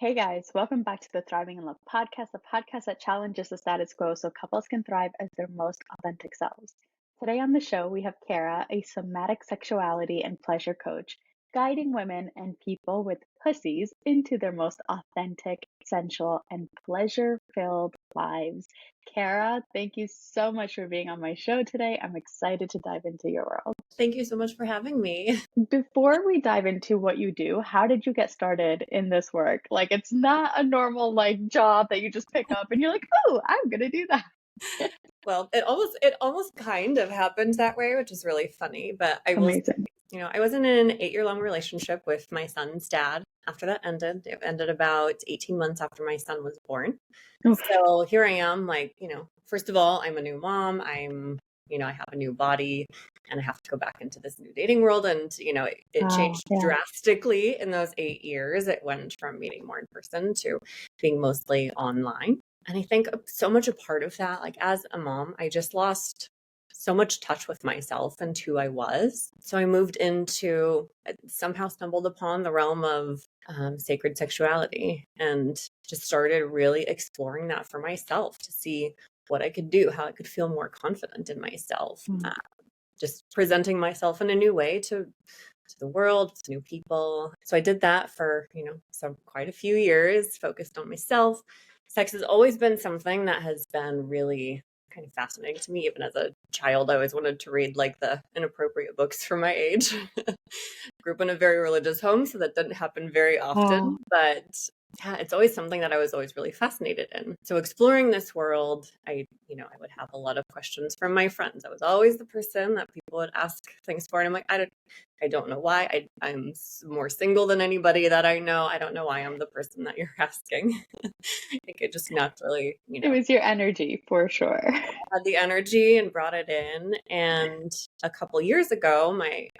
Hey guys, welcome back to the Thriving in Love podcast, the podcast that challenges the status quo so couples can thrive as their most authentic selves. Today on the show, we have Kara, a somatic sexuality and pleasure coach, guiding women and people with pussies into their most authentic, sensual, and pleasure filled lives. Kara, thank you so much for being on my show today. I'm excited to dive into your world. Thank you so much for having me. Before we dive into what you do, how did you get started in this work? Like, it's not a normal job that you just pick up and you're like, oh, I'm gonna do that. Well, it almost kind of happened that way, which is really funny. But I will say, Amazing. I was in an 8-year-long relationship with my son's dad. After that ended, it ended about 18 months after my son was born. Oof. So here I am, first of all, I'm a new mom. I have a new body and I have to go back into this new dating world. And, it Wow. changed Yeah. drastically in those 8 years. It went from meeting more in person to being mostly online. And I think so much a part of that, like as a mom, I just lost so much touch with myself and who I was. So I moved into, somehow stumbled upon the realm of sacred sexuality and just started really exploring that for myself to see what I could do, how I could feel more confident in myself, just presenting myself in a new way to the world, to new people. So I did that for, quite a few years, focused on myself. Sex has always been something that has been really kind of fascinating to me. Even as a child, I always wanted to read like the inappropriate books for my age. Grew up in a very religious home, so that didn't happen very often. Wow. But yeah, it's always something that I was always really fascinated in. So exploring this world, I would have a lot of questions from my friends. I was always the person that people would ask things for. And I'm like, I don't know why. I'm more single than anybody that I know. I don't know why I'm the person that you're asking. I think it just naturally, It was your energy for sure. had the energy and brought it in. And a couple years ago, my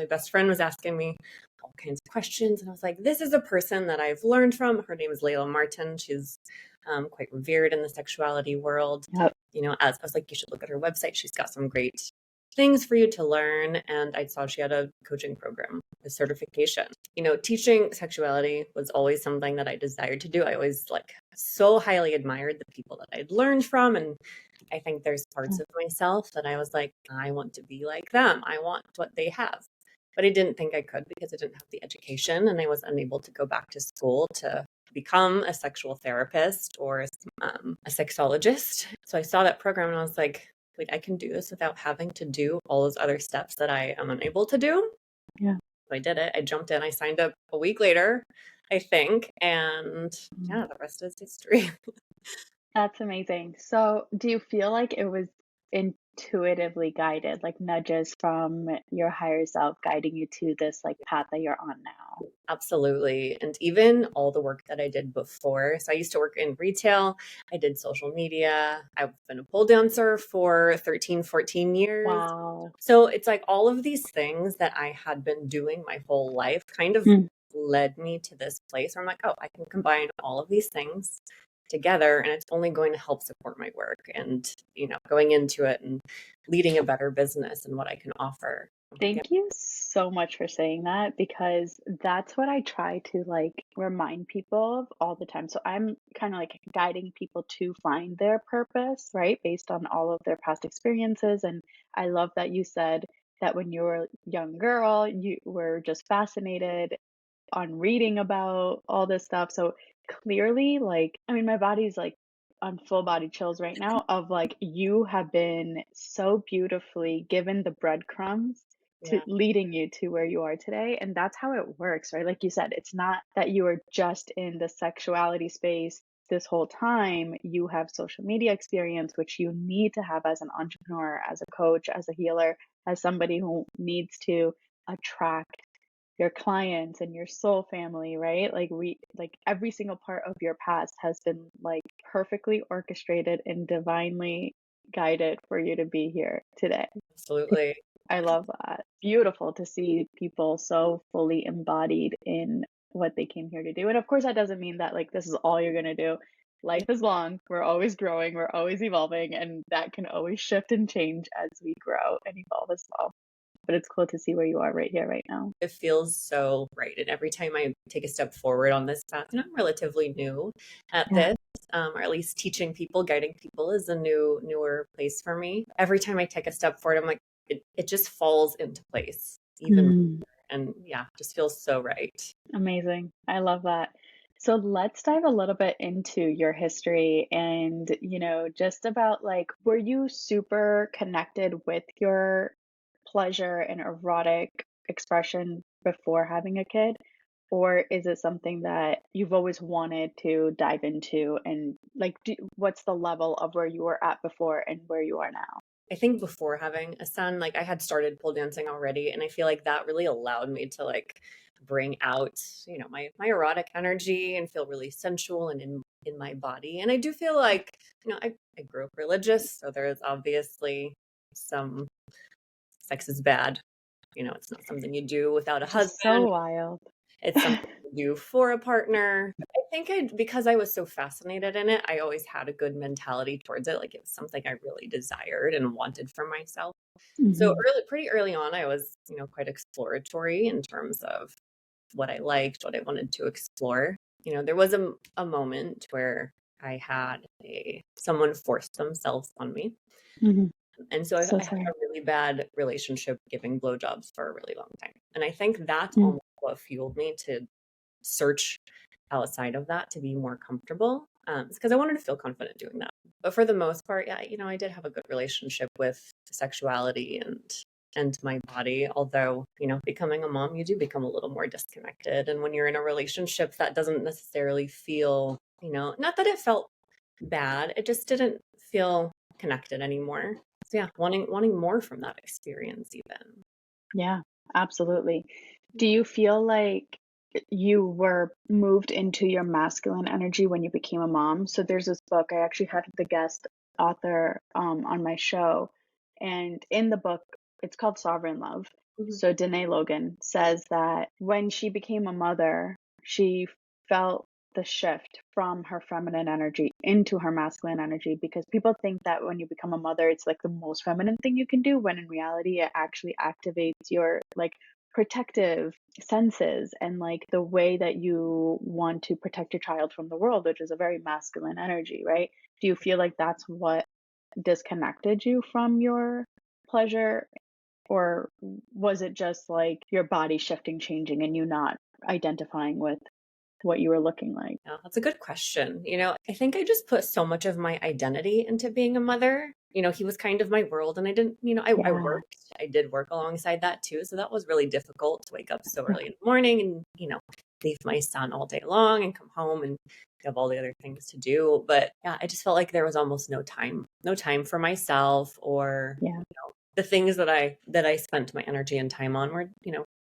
best friend was asking me all kinds of questions, and I was like, "This is a person that I've learned from. Her name is Layla Martin. She's quite revered in the sexuality world. Yep. As I was like, you should look at her website. She's got some great things for you to learn." And I saw she had a coaching program, a certification. Teaching sexuality was always something that I desired to do. I always so highly admired the people that I'd learned from. And I think there's parts of myself that I was like, I want to be like them. I want what they have. But I didn't think I could because I didn't have the education and I was unable to go back to school to become a sexual therapist or a sexologist. So I saw that program and I was like, wait, I can do this without having to do all those other steps that I am unable to do. Yeah. So I did it. I jumped in. I signed up a week later, I think. And yeah, the rest is history. That's amazing. So, do you feel like it was intuitively guided, like nudges from your higher self guiding you to this path that you're on now? Absolutely. And even all the work that I did before. So I used to work in retail. I did social media. I've been a pole dancer for 13, 14 years. Wow. So it's like all of these things that I had been doing my whole life kind of Mm. led me to this place where I'm like, oh, I can combine all of these things together and it's only going to help support my work and, going into it and leading a better business and what I can offer. Yeah. Thank you so much for saying that because that's what I try to remind people of all the time. So I'm kind of guiding people to find their purpose, right? Based on all of their past experiences. And I love that you said that when you were a young girl, you were just fascinated on reading about all this stuff. So clearly, I mean, my body's on full body chills right now of you have been so beautifully given the breadcrumbs to Yeah. leading you to where you are today. And that's how it works, right? Like you said, it's not that you are just in the sexuality space this whole time. You have social media experience, which you need to have as an entrepreneur, as a coach, as a healer, as somebody who needs to attract your clients and your soul family, right? Every single part of your past has been perfectly orchestrated and divinely guided for you to be here today. Absolutely. I love that. Beautiful to see people so fully embodied in what they came here to do. And of course, that doesn't mean that this is all you're going to do. Life is long. We're always growing. We're always evolving. And that can always shift and change as we grow and evolve as well. but it's cool to see where you are right here, right now. It feels so right. And every time I take a step forward on this path, and I'm relatively new at Yeah. this, or at least teaching people, guiding people is a newer place for me. Every time I take a step forward, I'm like, it just falls into place even more. Mm, And yeah, just feels so right. amazing. I love that. So let's dive a little bit into your history and, just about like, were you super connected with your pleasure and erotic expression before having a kid? Or is it something that you've always wanted to dive into? And like, what's the level of where you were at before and where you are now? I think before having a son, like I had started pole dancing already, and I feel like that really allowed me to like bring out, my erotic energy and feel really sensual and in my body. And I do feel like, I grew up religious, so there's obviously some sex is bad. It's not something you do without a Which is so husband. wild. It's something you do for a partner. I think because I was so fascinated in it, I always had a good mentality towards it. Like it was something I really desired and wanted for myself. So Hmm. pretty early on, I was, quite exploratory in terms of what I liked, what I wanted to explore. There was a moment where I had someone force themselves on me. Hmm. And so So I had a sorry. really bad relationship giving blowjobs for a really long time. And I think that's Mm. almost what fueled me to search outside of that to be more comfortable. It's because I wanted to feel confident doing that. But for the most part, yeah, I did have a good relationship with sexuality and my body. Although, becoming a mom, you do become a little more disconnected. And when you're in a relationship, that doesn't necessarily feel, not that it felt bad, it just didn't feel connected anymore. So yeah, wanting more from that experience even. Yeah, absolutely. Do you feel like you were moved into your masculine energy when you became a mom? So there's this book, I actually had the guest author on my show, and in the book, it's called Sovereign Love. Mhm. So Danae Logan says that when she became a mother, she felt the shift from her feminine energy into her masculine energy, because people think that when you become a mother it's like the most feminine thing you can do, when in reality it actually activates your like protective senses and like the way that you want to protect your child from the world, which is a very masculine energy, right? Do you feel like that's what disconnected you from your pleasure, or was it just like your body shifting, changing, and you not identifying with what you were looking like? Yeah, that's a good question. I think I just put so much of my identity into being a mother. He was kind of my world, and I didn't, I Yeah. worked, I did work alongside that too. So that was really difficult to wake up so early in the morning and, leave my son all day long and come home and have all the other things to do. But yeah, I just felt like there was almost no time for myself or, Yeah. the things that I spent my energy and time on were,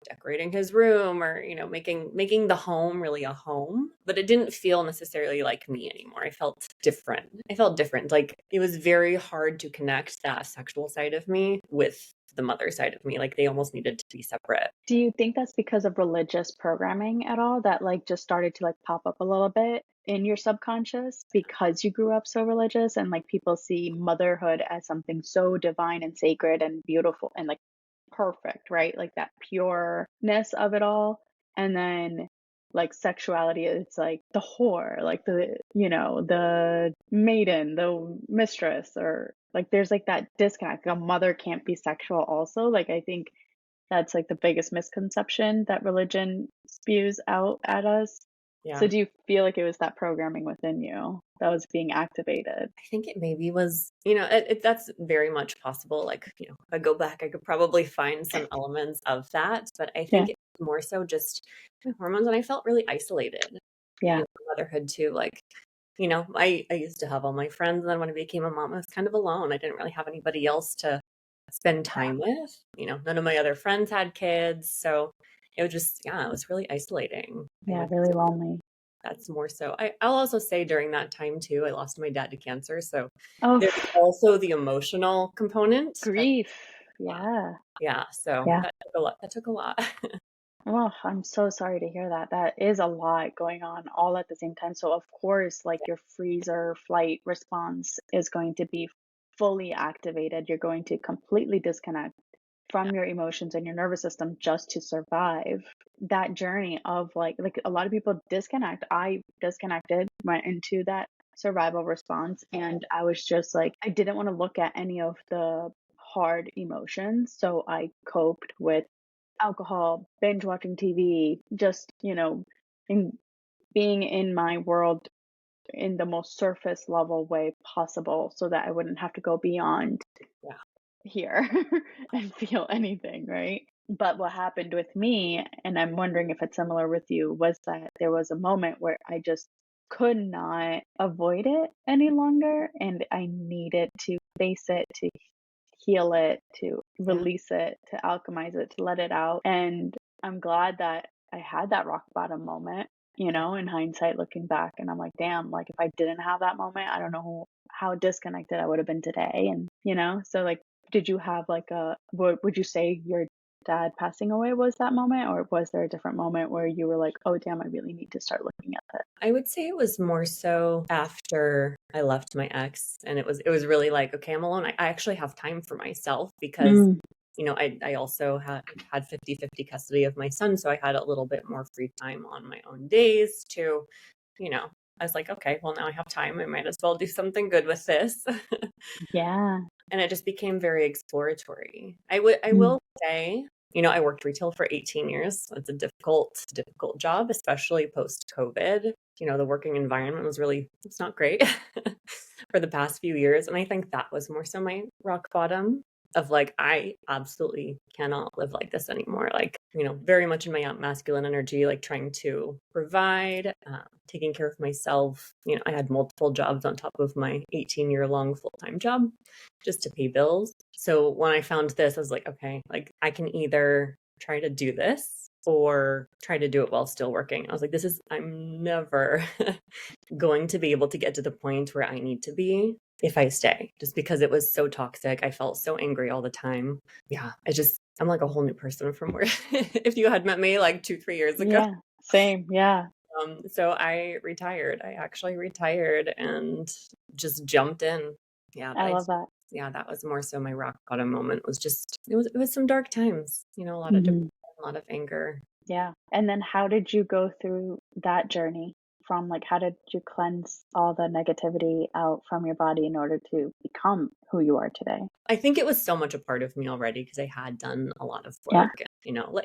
decorating his room or, making the home really a home. But it didn't feel necessarily like me anymore. I felt different. Like it was very hard to connect that sexual side of me with the mother side of me. Like they almost needed to be separate. Do you think that's because of religious programming at all that like just started to like pop up a little bit in your subconscious because you grew up so religious, and like people see motherhood as something so divine and sacred and beautiful and like perfect, right? Like that pureness of it all. And then like sexuality, it's like the whore, like the maiden, the mistress, or like there's like that disconnect. A mother can't be sexual also. Like I think that's like the biggest misconception that religion spews out at us. So Yeah. do you feel like it was that programming within you that was being activated? I think it maybe was, that's very much possible. Like, if I go back, I could probably find some elements of that. But I Yeah. think it's more so just my hormones. And I felt really isolated Yeah. in motherhood too. Like, I used to have all my friends. And then when I became a mom, I was kind of alone. I didn't really have anybody else to spend Yeah. time with. None of my other friends had kids. So it was just, yeah, it was really isolating. I Yeah. would Really lonely. that's more so. I'll also say during that time too, I lost my dad to cancer. So Oh, there's also the emotional component. grief. Uh, Yeah. yeah. So Yeah. that took a lot. That took a lot. Oh, I'm so sorry to hear that. That is a lot going on all at the same time. So, of course, like your freeze or flight response is going to be fully activated. You're going to completely disconnect from your emotions and your nervous system just to survive. That journey of like a lot of people disconnect. I disconnected, went into that survival response, and I was just like, I didn't want to look at any of the hard emotions, so I coped with alcohol, binge watching TV, just, in being in my world in the most surface level way possible so that I wouldn't have to go beyond Yeah. here and feel anything, right? But what happened with me, and I'm wondering if it's similar with you, was that there was a moment where I just could not avoid it any longer. And I needed to face it, to heal it, to Yeah. release it, to alchemize it, to let it out. And I'm glad that I had that rock bottom moment, in hindsight looking back. And I'm like, damn, like if I didn't have that moment, I don't know how disconnected I would have been today. And, so like, did you have like would you say your dad passing away was that moment? Or was there a different moment where you were like, oh, damn, I really need to start looking at this? I would say it was more so after I left my ex, and it was really like, okay, I'm alone. I actually have time for myself because Mm, I also had 50-50 custody of my son, so I had a little bit more free time on my own days to, you know, I was like, okay, well, now I have time. I might as well do something good with this. yeah. And it just became very exploratory. I Mm, will say, I worked retail for 18 years. It's a difficult job, especially post COVID. The working environment it's not great for the past few years. And I think that was more so my rock bottom of like, I absolutely cannot live like this anymore. Like, very much in my masculine energy, like trying to provide, taking care of myself. I had multiple jobs on top of my 18-year-long full-time job just to pay bills. So when I found this, I was like, okay, like I can either try to do this or try to do it while still working. I was like, I'm never going to be able to get to the point where I need to be if I stay, just because it was so toxic. I felt so angry all the time. Yeah, I'm like a whole new person from where if you had met me like 2-3 years ago. yeah. Same. Yeah. So I retired. I actually retired and just jumped in. Yeah, I love that. that was more so my rock bottom moment. It was some dark times, a lot of depression, Mhm. a lot of anger. Yeah. And then how did you go through that journey from like how did you cleanse all the negativity out from your body in order to become who you are today? I think it was so much a part of me already because I had done a lot of Yeah. work.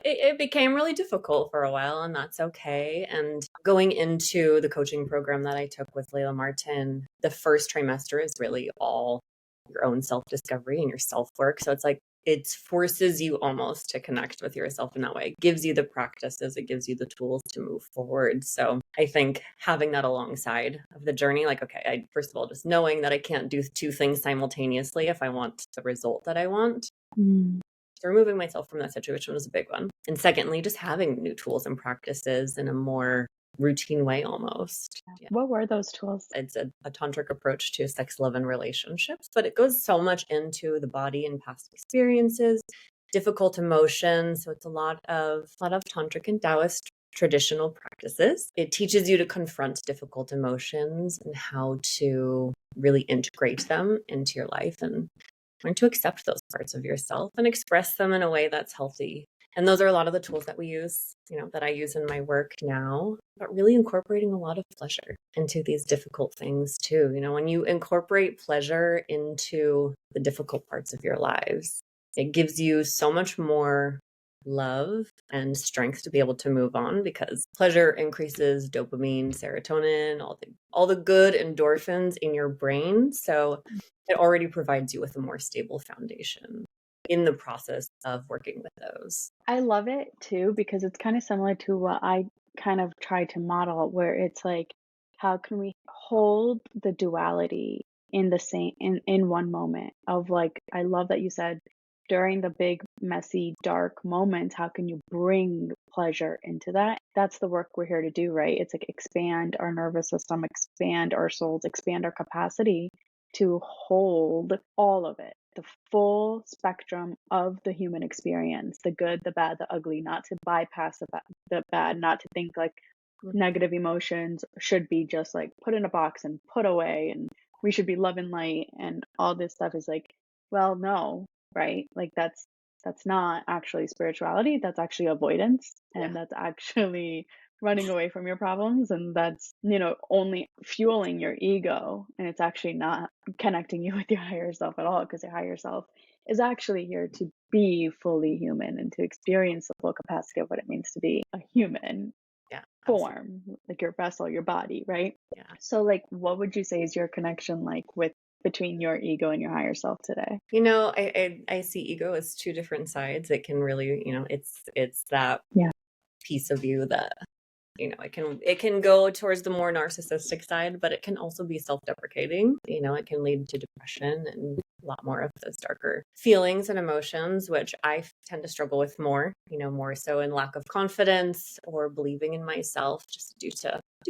It became really difficult for a while, and that's okay. And going into the coaching program that I took with Layla Martin, the first trimester is really all your own self-discovery and your self-work. So it's like it forces you almost to connect with yourself in that way. It gives you the practices, it gives you the tools to move forward. So I think having that alongside of the journey, like, okay, first of all, just knowing that I can't do two things simultaneously if I want the result that I want. Mm. So removing myself from that situation was a big one. And secondly, just having new tools and practices in a more routine way almost. Yeah. What were those tools? It's a tantric approach to sex, love, and relationships, but it goes so much into the body and past experiences, difficult emotions. So it's a lot of tantric and Taoist traditional practices. It teaches you to confront difficult emotions and how to really integrate them into your life and learn to accept those parts of yourself and express them in a way that's healthy. And those are a lot of the tools that we use, that I use in my work now, but really incorporating a lot of pleasure into these difficult things too. When you incorporate pleasure into the difficult parts of your lives, it gives you so much more love and strength to be able to move on because pleasure increases dopamine, serotonin, all the good endorphins in your brain. So it already provides you with a more stable foundation in the process of working with those. I love it too because it's kind of similar to what I kind of try to model, where it's like, how can we hold the duality in the same in one moment of like, I love that you said during the big, messy, dark moments, how can you bring pleasure into that? That's the work we're here to do, right? It's like expand our nervous system, expand our souls, expand our capacity to hold all of it, the full spectrum of the human experience, the good, the bad, the ugly, not to bypass the bad, not to think like negative emotions should be just like put in a box and put away, and we should be love and light, and all this stuff is like, well, no, right? Like that's that's not actually spirituality. That's actually avoidance. Yeah. And that's actually running away from your problems. And that's, only fueling your ego. And it's actually not connecting you with your higher self at all, because your higher self is actually here to be fully human and to experience the full capacity of what it means to be a human Yeah. Absolutely. form, like your vessel, your body, right? Yeah. So, like, what would you say is your connection like with between your ego and your higher self today? I see ego as two different sides. It can really, it's that Yeah. piece of you that it can go towards the more narcissistic side, but it can also be self-deprecating. It can lead to depression and a lot more of those darker feelings and emotions, which I tend to struggle with more, more so in lack of confidence or believing in myself, just due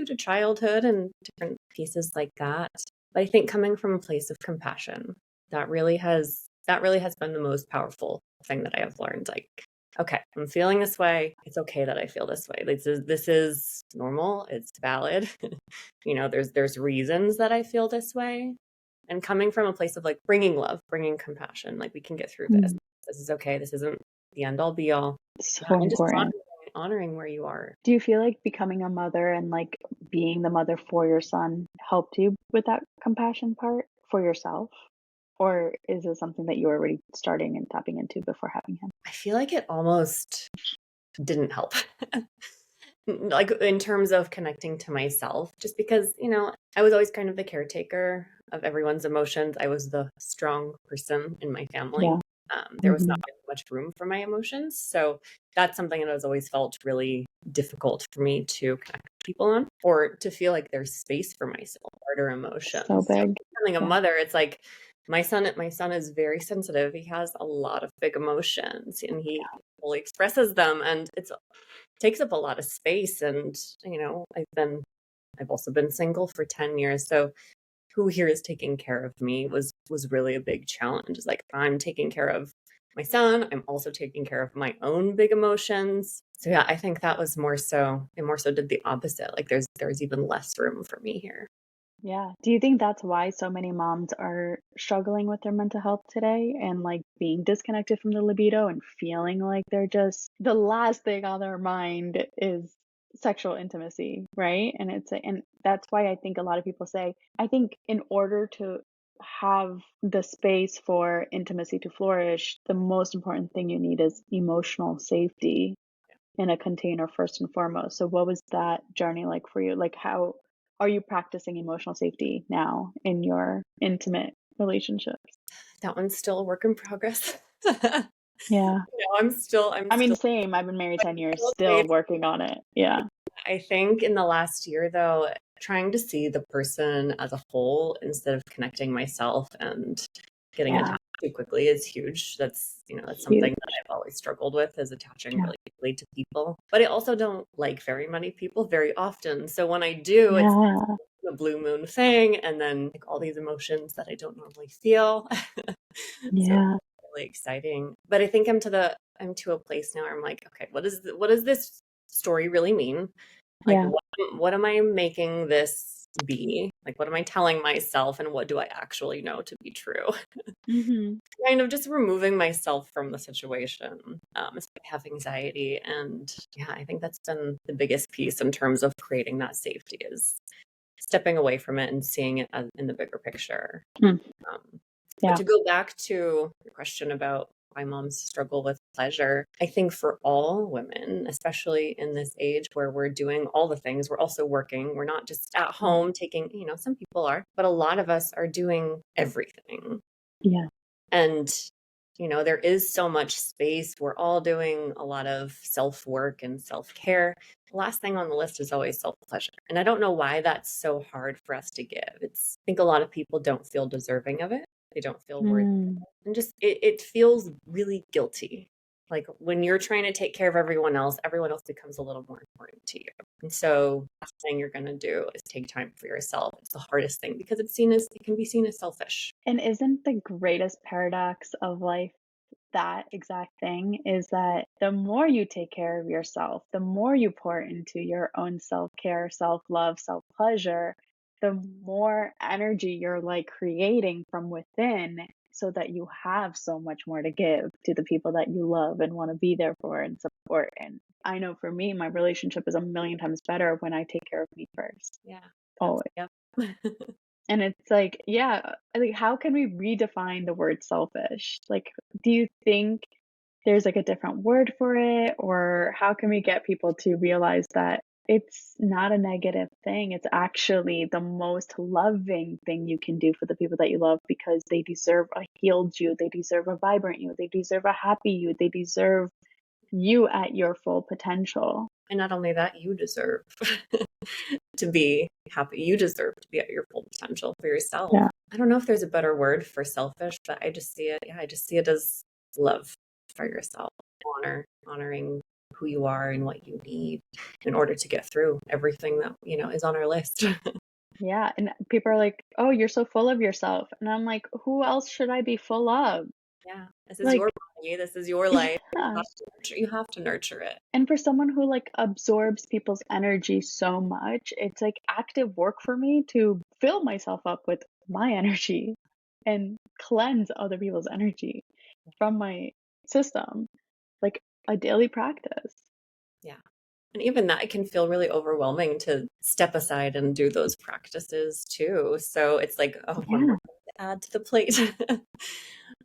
to childhood and different pieces like that. But I think coming from a place of compassion, that really has been the most powerful thing that I have learned. Like, okay, I'm feeling this way. It's okay that I feel this way. This is normal. It's valid. There's reasons that I feel this way. And coming from a place of like bringing love, bringing compassion, like we can get through this. Mm, This is okay. This isn't the end all be all. so And just important. honoring where you are. Do you feel like becoming a mother and like being the mother for your son helped you with that compassion part for yourself? Or is it something that you were already starting and tapping into before having him? I feel like it almost didn't help. Like in terms of connecting to myself, just because, I was always kind of the caretaker of everyone's emotions. I was the strong person in my family. Yeah. There was not Hmm. really much room for my emotions. So that's something that has always felt really difficult for me to connect with people on, or to feel like there's space for myself or So emotions. So big. becoming a Yeah. mother, it's like my son is very sensitive. He has a lot of big emotions and he fully expresses them, and it takes up a lot of space. And I've also been single for 10 years, so who here is taking care of me was really a big challenge. It's like, I'm taking care of my son, I'm also taking care of my own big emotions. So yeah, I think that was more so did the opposite. Like there's even less room for me here. Yeah. Do you think that's why so many moms are struggling with their mental health today and like being disconnected from the libido and feeling like they're just the last thing on their mind is sexual intimacy, right? And that's why I think a lot of people say, I think in order to have the space for intimacy to flourish, the most important thing you need is emotional safety in a container first and foremost. So what was that journey like for you? Like how are you practicing emotional safety now in your intimate relationships? That one's still a work in progress. Yeah. I'm I mean, still same. I've been married 10 years, dating. still working on it. Yeah. I think in the last year, though, trying to see the person as a whole instead of connecting myself and getting Yeah. attached too quickly is huge. That's something that Huge. I've always struggled with, is attaching Yeah. really quickly to people. But I also don't like very many people very often. So when I do, it's Yeah. a blue moon thing, and then like all these emotions that I don't normally feel. So it's Yeah. really exciting. But I think I'm to a place now where I'm like, okay, what does this story really mean? Like, Yeah. what am I making this be? Like, what am I telling myself, and what do I actually know to be true? Hmm. Kind of just removing myself from the situation. Especially I have anxiety, and yeah, I think that's been the biggest piece in terms of creating that safety, is stepping away from it and seeing it in the bigger picture. Mm. Um, but Yeah. to go back to your question about why moms struggle with pleasure, I think for all women, especially in this age where we're doing all the things, we're also working. We're not just at Yeah. home taking, some people are, but a lot of us are doing everything. Yeah. And, there is so much space. We're all doing a lot of self work and self care. The last thing on the list is always self pleasure. And I don't know why that's so hard for us to give. I think a lot of people don't feel deserving of it. They don't feel worthy. Mm. And just, it feels really guilty. Like when you're trying to take care of everyone else becomes a little more important to you. And so the last thing you're going to do is take time for yourself. It's the hardest thing because it can be seen as selfish. And isn't the greatest paradox of life that exact thing is that the more you take care of yourself, the more you pour into your own self care, self love, self pleasure, the more energy you're like creating from within. so that you have so much more to give to the people that you love and want to be there for and support. And I know for me, my relationship is a million times better when I take care of me first. Yeah. Always. Yep. And it's like, yeah, like how can we redefine the word selfish? Like, do you think there's like a different word for it? Or how can we get people to realize that it's not a negative thing? It's actually the most loving thing you can do for the people that you love because they deserve a healed you, they deserve a vibrant you, they deserve a happy you, they deserve you at your full potential. And not only that, you deserve to be happy. You deserve to be at your full potential for yourself. Yeah. I don't know if there's a better word for selfish, but I just see it. Yeah, I just see it as love for yourself, honoring who you are and what you need in order to get through everything that, is on our list. Yeah. And people are like, oh, you're so full of yourself. And I'm like, who else should I be full of? Yeah. This is your Like, body. This is your life. yeah. You have to nurture it. And for someone who like absorbs people's energy so much, it's like active work for me to fill myself up with my energy and cleanse other people's energy from my system, like a daily practice. Yeah. And even that can feel really overwhelming to step aside and do those practices too. So it's like, oh, one Yeah. more thing to add to the plate.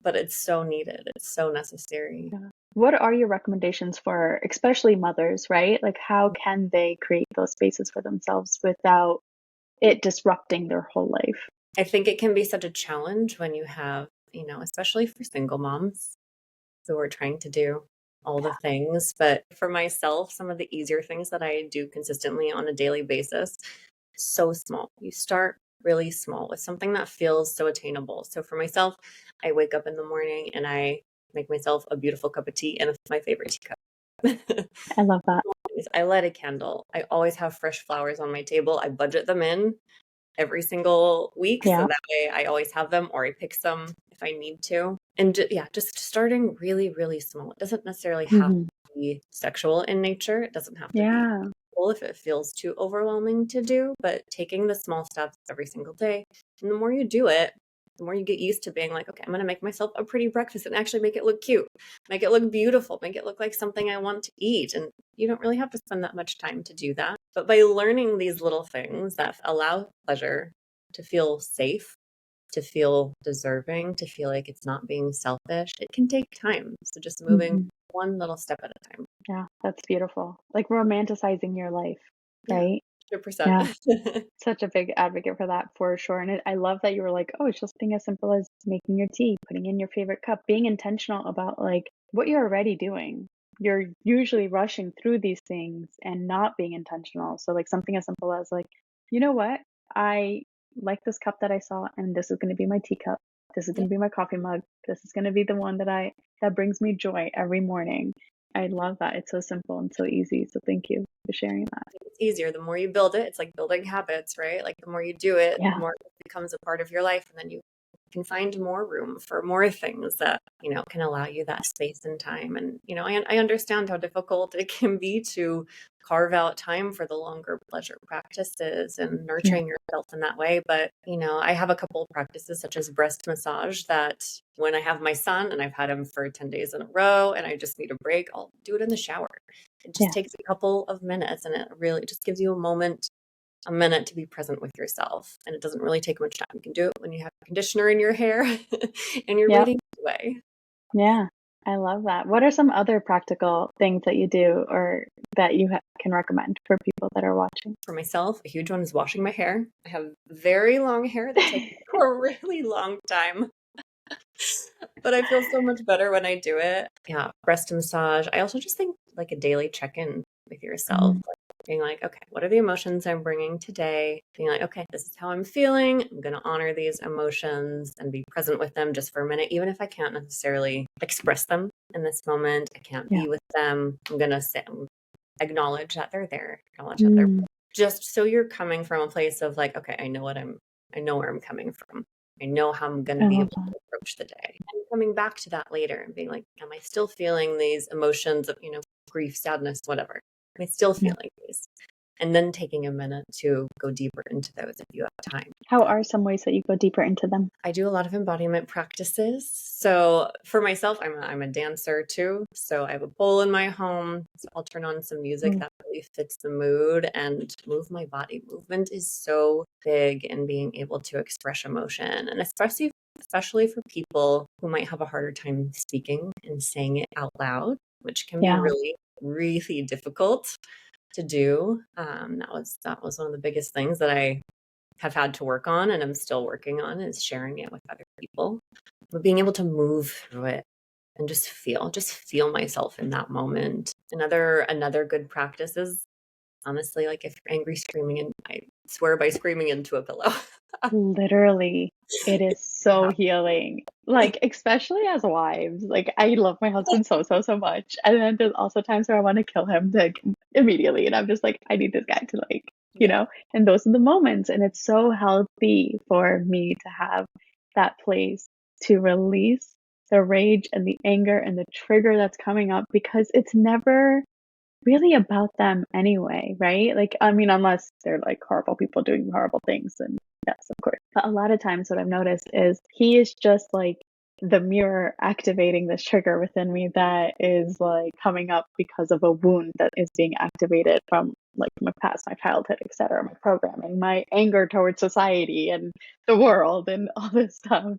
But it's so needed. It's so necessary. Yeah. What are your recommendations for especially mothers, right? Like how can they create those spaces for themselves without it disrupting their whole life? I think it can be such a challenge when you have, especially for single moms who are trying to do all the things. But for myself, some of the easier things that I do consistently on a daily basis, so small. You start really small with something that feels so attainable. So for myself, I wake up in the morning and I make myself a beautiful cup of tea and my favorite teacup. I love that. I light a candle. I always have fresh flowers on my table. I budget them in every single week. So Yeah. that way I always have them or I pick some if I need to. And yeah, just starting really, really small. It doesn't necessarily have Hmm. to be sexual in nature. It doesn't have to be Yeah. cool if it feels too overwhelming to do, but taking the small steps every single day. And the more you do it, the more you get used to being like, okay, I'm going to make myself a pretty breakfast and actually make it look cute, make it look beautiful, make it look like something I want to eat. And you don't really have to spend that much time to do that. But by learning these little things that allow pleasure to feel safe, to feel deserving, to feel like it's not being selfish, it can take time. So just moving Hmm. one little step at a time. Yeah, that's beautiful. Like romanticizing your life, Yeah, right? Yeah, 100%. such a big advocate for that for sure. And I love that you were like, oh, it's just something as simple as making your tea, putting in your favorite cup, being intentional about like what you're already doing. You're usually rushing through these things and not being intentional. So like something as simple as like, you know what? I like this cup that I saw, and this is going to be my teacup. This is Yeah, going to be my coffee mug. This is going to be the one that brings me joy every morning. I love that. It's so simple and so easy. So thank you for sharing that. it's easier. The more you build it, it's like building habits, right? Like the more you do it, the Yeah. more it becomes a part of your life. And then you can find more room for more things that, can allow you that space and time. And, I understand how difficult it can be to carve out time for the longer pleasure practices and Yeah. nurturing yourself in that way. But, I have a couple of practices such as breast massage that when I have my son and I've had him for 10 days in a row and I just need a break, I'll do it in the shower. It just Yeah. takes a couple of minutes and it really just gives you a minute to be present with yourself. And it doesn't really take much time. You can do it when you have conditioner in your hair and you're Yep. reading away. Yeah. I love that. What are some other practical things that you do or that you can recommend for people that are watching? For myself, a huge one is washing my hair. I have very long hair that takes a really long time, but I feel so much better when I do it. Yeah, breast massage. I also just think like a daily check-in with yourself, Mhm. like being like, okay, what are the emotions I'm bringing today? Being like, okay, this is how I'm feeling. I'm going to honor these emotions and be present with them just for a minute, even if I can't necessarily express them in this moment. I can't Yeah. be with them. I'm going to sit and acknowledge that they're there, acknowledge that they're Mm. just so you're coming from a place of like, okay, I know where I'm coming from. I know how I'm going to I be love able that. to approach the day. And coming back to that later and being like, am I still feeling these emotions of, grief, sadness, whatever? Am I still Yeah. feeling these? and then taking a minute to go deeper into those if you have time. How are some ways that you go deeper into them? I do a lot of embodiment practices. So for myself, I'm a dancer too. So I have a bowl in my home. So I'll turn on some music that really fits the mood and move my body. Movement is so big in being able to express emotion, and especially for people who might have a harder time speaking and saying it out loud, which can be really, really difficult to do. That was one of the biggest things that I have had to work on, and I'm still working on, is sharing it with other people. But being able to move through it and just feel myself in that moment. Another good practice is, honestly, like if you're angry, screaming, and I swear by screaming into a pillow. Literally, it is so healing. Like, especially as wives, like I love my husband so, so, so much. And then there's also times where I want to kill him like immediately. And I'm just like, I need this guy to like, you know, and those are the moments. And it's so healthy for me to have that place to release the rage and the anger and the trigger that's coming up, because it's never really about them anyway, right? Like, I mean, unless they're like horrible people doing horrible things, and yes, of course. But a lot of times what I've noticed is he is just like the mirror activating this trigger within me that is like coming up because of a wound that is being activated from like my past, my childhood, etc., my programming, my anger towards society and the world and all this stuff.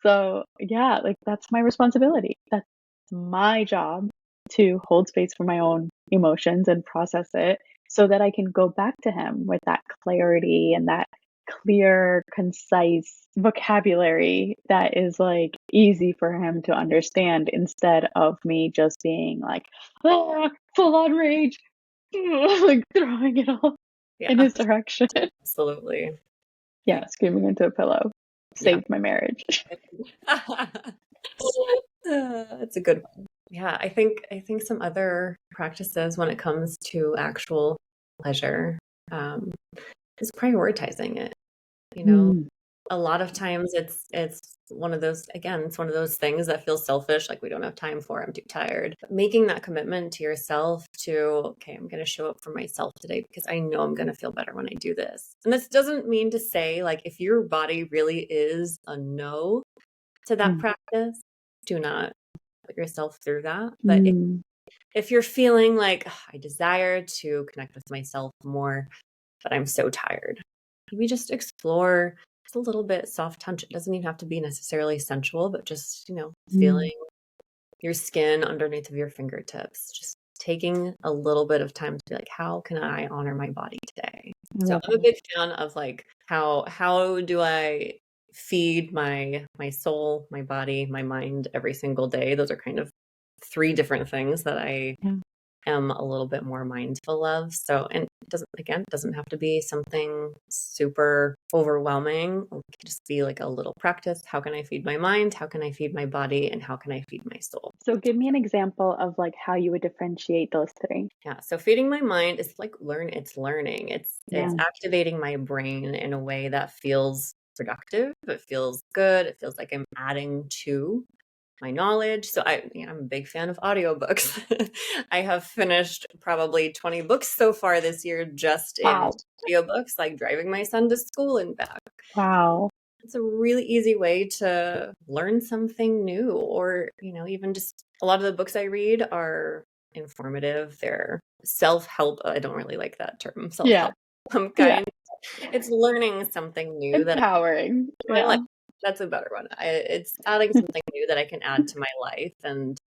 So yeah, like that's my responsibility. That's my job, to hold space for my own emotions and process it so that I can go back to him with that clarity and that clear, concise vocabulary that is like easy for him to understand, instead of me just being like, ah, full on rage, like throwing it all in his direction. Absolutely. Yeah, screaming into a pillow saved my marriage. It's a good one. Yeah, I think some other practices when it comes to actual pleasure is prioritizing it. You know, a lot of times it's one of those, again, it's one of those things that feels selfish, like we don't have time for, I'm too tired. But making that commitment to yourself to, okay, I'm going to show up for myself today because I know I'm going to feel better when I do this. And this doesn't mean to say, like, if your body really is a no to that practice, do not put yourself through that. But if you're feeling like, I desire to connect with myself more, but I'm so tired, maybe just explore just a little bit soft touch. It doesn't even have to be necessarily sensual, but just, feeling your skin underneath of your fingertips, just taking a little bit of time to be like, how can I honor my body today? So I'm a big fan of like, how do I feed my soul, my body, my mind every single day? Those are kind of three different things that I am a little bit more mindful of. So, and it doesn't have to be something super overwhelming. It can just be like a little practice. How can I feed my mind? How can I feed my body? And how can I feed my soul? So give me an example of like how you would differentiate those three. Yeah. So feeding my mind is like it's learning. It's activating my brain in a way that feels productive. It feels good. It feels like I'm adding to my knowledge. So I'm a big fan of audiobooks. I have finished probably 20 books so far this year just in audiobooks, like driving my son to school and back. Wow. It's a really easy way to learn something new, or, even just a lot of the books I read are informative. They're self-help. I don't really like that term, self-help. It's learning something new, empowering. My life. That's a better one. It's adding something new that I can add to my life and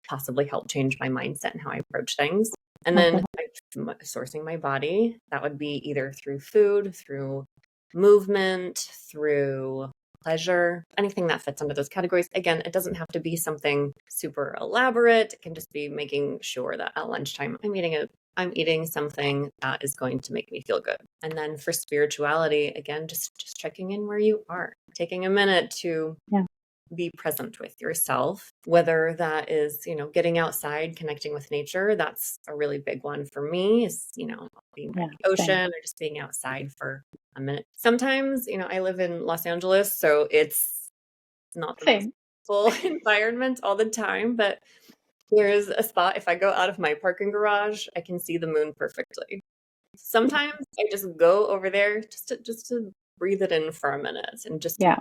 possibly help change my mindset and how I approach things. And then sourcing my body, that would be either through food, through movement, through pleasure, anything that fits under those categories. Again, it doesn't have to be something super elaborate. It can just be making sure that at lunchtime I'm eating something that is going to make me feel good. And then for spirituality, again, just checking in where you are, taking a minute to be present with yourself, whether that is, getting outside, connecting with nature. That's a really big one for me, is, being by the ocean or just being outside for a minute. Sometimes, I live in Los Angeles, so it's not the most full environment all the time, but there's a spot, if I go out of my parking garage, I can see the moon perfectly. Sometimes I just go over there just to breathe it in for a minute and just to Yeah.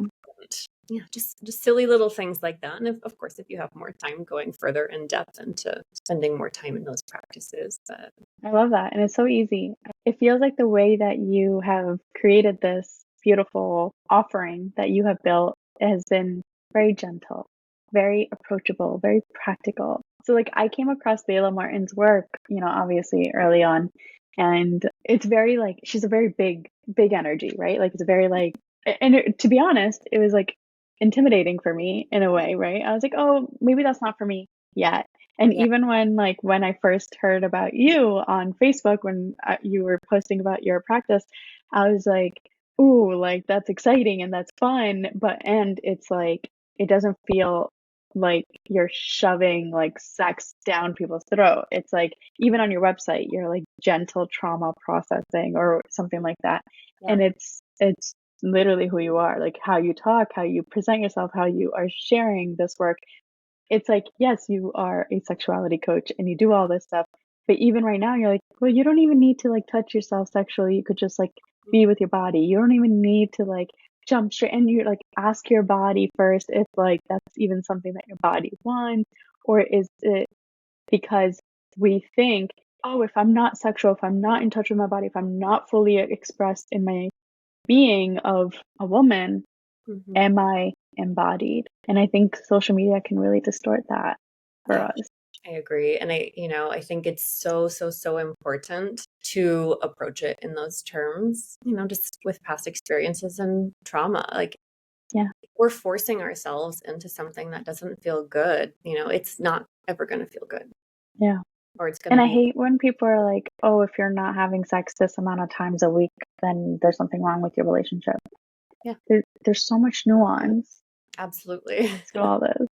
yeah, just silly little things like that. And of course, if you have more time, going further in depth into spending more time in those practices. But I love that. And it's so easy. It feels like the way that you have created this beautiful offering that you have built has been very gentle, very approachable, very practical. So, like, I came across Layla Martin's work, obviously early on, and it's very like she's a very big energy, right? Like, it's a very like, and to be honest, it was like intimidating for me in a way, right? I was like, oh, maybe that's not for me yet. And yeah, even when I first heard about you on Facebook, when you were posting about your practice, I was like, ooh, like that's exciting and that's fun. And it's like, it doesn't feel like you're shoving like sex down people's throat. It's like, even on your website, you're like gentle trauma processing or something like that. yeah, And it's literally who you are, like how you talk, how you present yourself, how you are sharing this work. It's like, yes, you are a sexuality coach and you do all this stuff, but even right now you're like, well, you don't even need to like touch yourself sexually. You could just like be with your body. You don't even need to like jump straight, and you like ask your body first if like that's even something that your body wants, or is it because we think, oh, if I'm not sexual, if I'm not in touch with my body, if I'm not fully expressed in my being of a woman, mhm. am I embodied? And I think social media can really distort that for Yeah. us. I agree. And I think it's so, so, so important to approach it in those terms, just with past experiences and trauma. Like, Yeah. we're forcing ourselves into something that doesn't feel good. It's not ever going to feel good, Yeah. or it's going And to I be, hate when people are like, oh, if you're not having sex this amount of times a week, then there's something wrong with your relationship. yeah, There's so much nuance absolutely. to all this.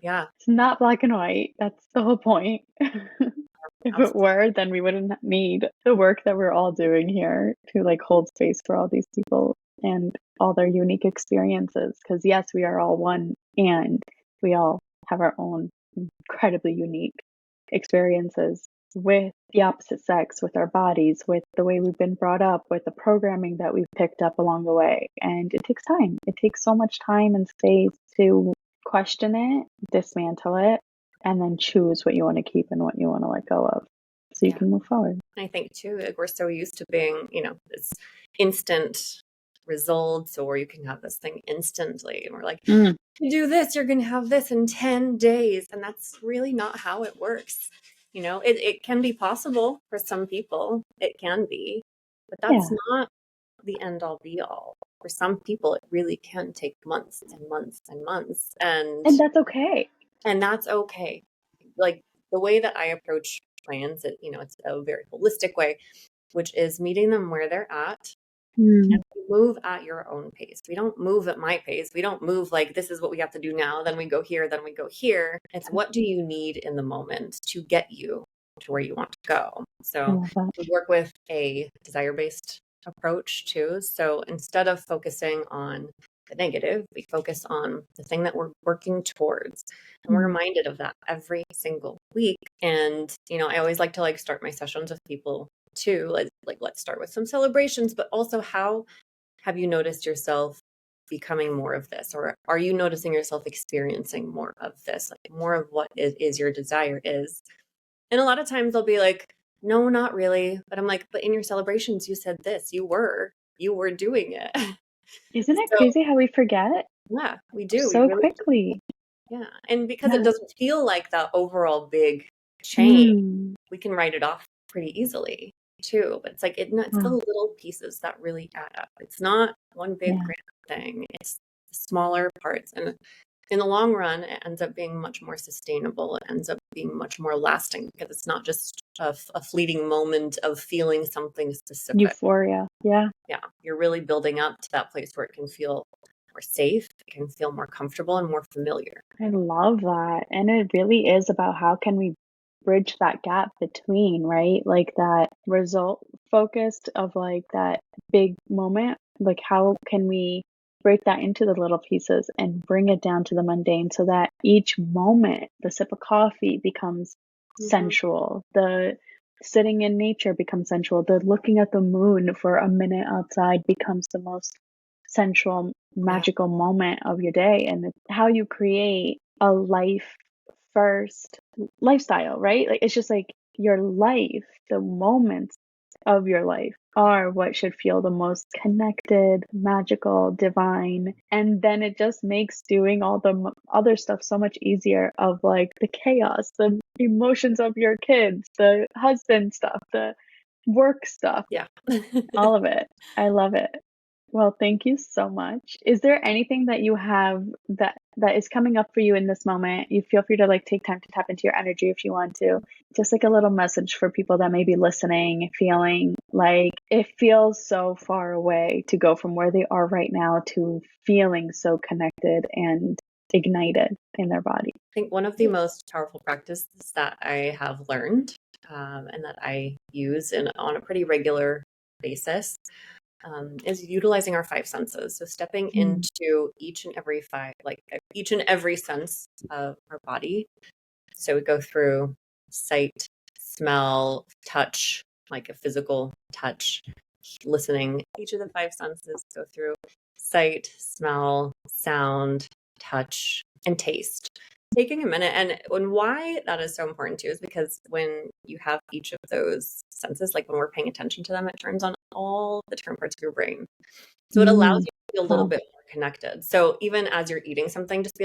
Yeah, It's not black and white. That's the whole point. If it absolutely. were, then we wouldn't need the work that we're all doing here to like hold space for all these people and all their unique experiences. Because yes, we are all one and we all have our own incredibly unique experiences with the opposite sex, with our bodies, with the way we've been brought up, with the programming that we've picked up along the way. And it takes time. It takes so much time and space to question it, dismantle it, and then choose what you want to keep and what you want to let go of so you Yeah. can move forward. I think too, like, we're so used to being, this instant results, or you can have this thing instantly. And we're like, Mm, you do this, you're going to have this in 10 days. And that's really not how it works. It can be possible for some people, it can be, but that's yeah. not the end all be all. For some people, it really can take months and months and months. And that's okay. And that's okay. Like, the way that I approach clients, it's a very holistic way, which is meeting them where they're at. Mm, And we move at your own pace. We don't move at my pace. We don't move like, this is what we have to do now, then we go here, then we go here. It's, what do you need in the moment to get you to where you want to go? I So love that. we work with a desire-based approach too. So instead of focusing on the negative, we focus on the thing that we're working towards. And we're Mm, reminded of that every single week. And, I always like to like start my sessions with people too. Like, let's start with some celebrations, but also, how have you noticed yourself becoming more of this? Or are you noticing yourself experiencing more of this? Like, more of what is your desire is. And a lot of times they'll be like, no, not really. But I'm like, but in your celebrations, you said this, you were doing it. isn't it So crazy how we forget yeah, we do. We so really do. quickly? Yeah. And because it Yeah. doesn't feel like the overall big change, Mm, we can write it off pretty easily too. But it's like, it's the wow. little pieces that really add up. It's not one big Yeah. grand thing. It's the smaller parts. And in the long run, it ends up being much more sustainable. It ends up being much more lasting, because it's not just a fleeting moment of feeling something specific. Euphoria. Yeah. Yeah, you're really building up to that place where it can feel more safe, it can feel more comfortable and more familiar. I love that. And it really is about how can we bridge that gap between, right? Like that result focused of like that big moment. Like how can we break that into the little pieces and bring it down to the mundane so that each moment, the sip of coffee becomes Mhm. sensual, the sitting in nature becomes sensual. The looking at the moon for a minute outside becomes the most sensual, Yeah. magical moment of your day. And it's how you create a life first lifestyle, right? Like it's just like your life, the moments of your life are what should feel the most connected, magical, divine. And then it just makes doing all the other stuff so much easier of like the chaos, the emotions of your kids, the husband stuff, the work stuff, Yeah. all of it. I love it. Well, thank you so much. Is there anything that you have that is coming up for you in this moment? You feel free to like take time to tap into your energy if you want to. Just like a little message for people that may be listening, feeling like it feels so far away to go from where they are right now to feeling so connected and ignited in their body. I think one of the most powerful practices that I have learned and that I use on a pretty regular basis is utilizing our five senses. So stepping into each and every sense of our body. So we go through sight, smell, touch, like a physical touch, listening. Each of the five senses go through sight, smell, sound, touch, and taste. Taking a minute, and why that is so important too is because when you have each of those senses, like when we're paying attention to them, it turns on all the different parts of your brain. So it allows you to be a little Wow. bit more connected. So even as you're eating something, just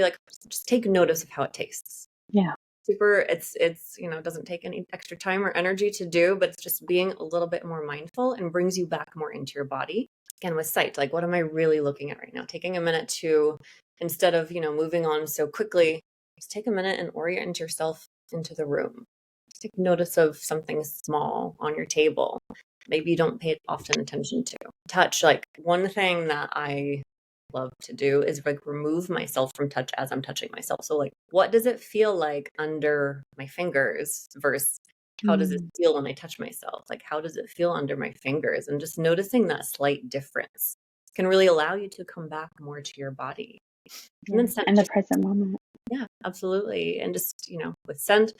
take notice of how it tastes. Yeah. It's it doesn't take any extra time or energy to do, but it's just being a little bit more mindful and brings you back more into your body. Again, with sight, like what am I really looking at right now? Taking a minute to, instead of moving on so quickly, just take a minute and orient yourself into the room. Just take notice of something small on your table maybe you don't pay often attention to. Touch, like one thing that I love to do is like remove myself from touch as I'm touching myself. So like, what does it feel like under my fingers versus how does it feel when I touch myself? Like, how does it feel under my fingers? And just noticing that slight difference can really allow you to come back more to your body. And then scent, And the present moment. yeah, absolutely. And just, with scent,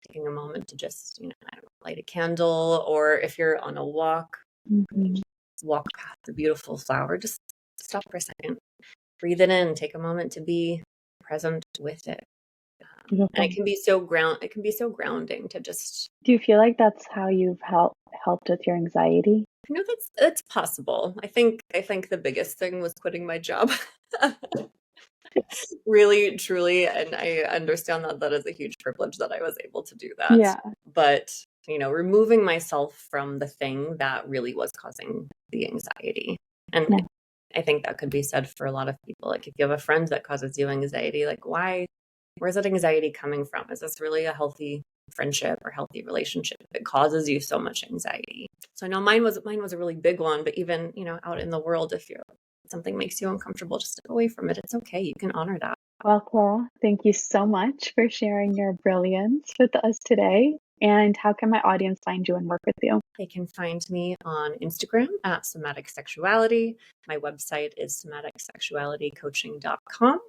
taking a moment to just, I don't know, light a candle, or if you're on a walk, walk past a beautiful flower, just stop for a second, breathe it in, take a moment to be present with it. And it can be so grounding to just. Do you feel like that's how you've helped with your anxiety? That's possible. I think the biggest thing was quitting my job. Really, truly, and I understand that is a huge privilege that I was able to do that. Yeah. But, removing myself from the thing that really was causing the anxiety. And Yeah. I think that could be said for a lot of people. Like if you have a friend that causes you anxiety, like where's that anxiety coming from? Is this really a healthy friendship or healthy relationship if it causes you so much anxiety? So I know mine was a really big one, but even, out in the world, if something makes you uncomfortable, just step away from it. It's okay. You can honor that. Well, Clara, thank you so much for sharing your brilliance with us today. And how can my audience find you and work with you? They can find me on Instagram at somatic sexuality. My website is somaticsexualitycoaching.com.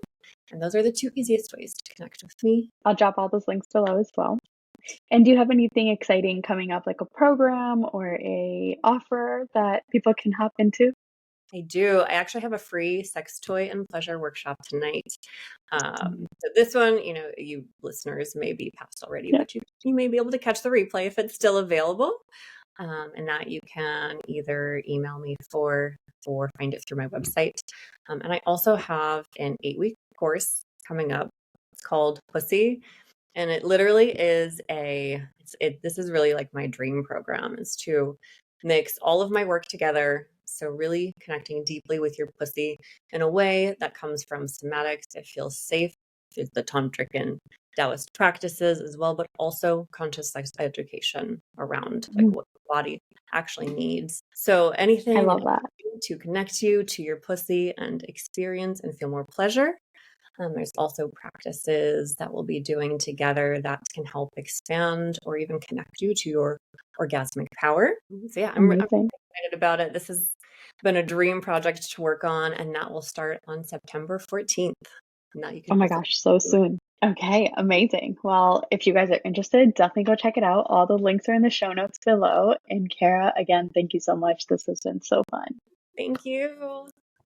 And those are the two easiest ways to connect with me. I'll drop all those links below as well. And do you have anything exciting coming up, like a program or a offer that people can hop into? I do. I actually have a free sex toy and pleasure workshop tonight. So this one, you listeners may be past already, but you may be able to catch the replay if it's still available. And that you can either email me or find it through my website. And I also have an 8-week course coming up. It's called Pussy. And it literally is this is really like my dream program, is to mix all of my work together. So really connecting deeply with your pussy in a way that comes from somatics. It feels safe. It's the Tantric and Taoist practices as well, but also conscious sex education around like what the body actually needs. So anything I love that. to connect you to your pussy and experience and feel more pleasure. There's also practices that we'll be doing together that can help expand or even connect you to your orgasmic power. So yeah, I'm excited about it. This has been a dream project to work on, and that will start on September 14th. Oh my gosh, so soon. Okay, amazing. Well, if you guys are interested, definitely go check it out. All the links are in the show notes below. And Kara, again, thank you so much. This has been so fun. Thank you.